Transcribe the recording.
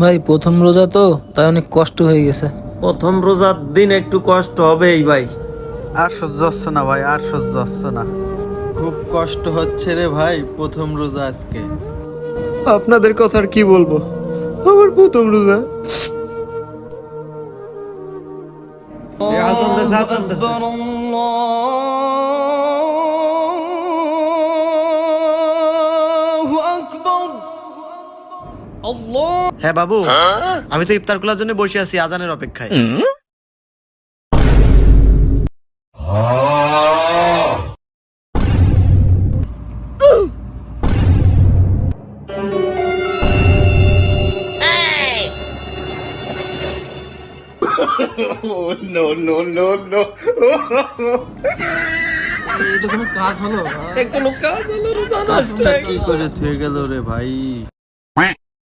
ভাই প্রথম রোজা তো তাই অনেক কষ্ট হয়ে গেছে। প্রথম রোজার দিন একটু কষ্ট হবেই ভাই। আর সহ্য হচ্ছে না ভাই, আর সহ্য হচ্ছে না। খুব কষ্ট হচ্ছে রে ভাই, প্রথম রোজা আজকে। আপনাদের কথা আর কি বলবো, আমার প্রথম রোজা। হ্যাঁ বাবু, আমি তো ইফতার খোলার জন্য বসে আছি আজানের অপেক্ষায়। এটা কোনো কাজ হলো? কাজটা কি করে থুয়ে গেল রে ভাই।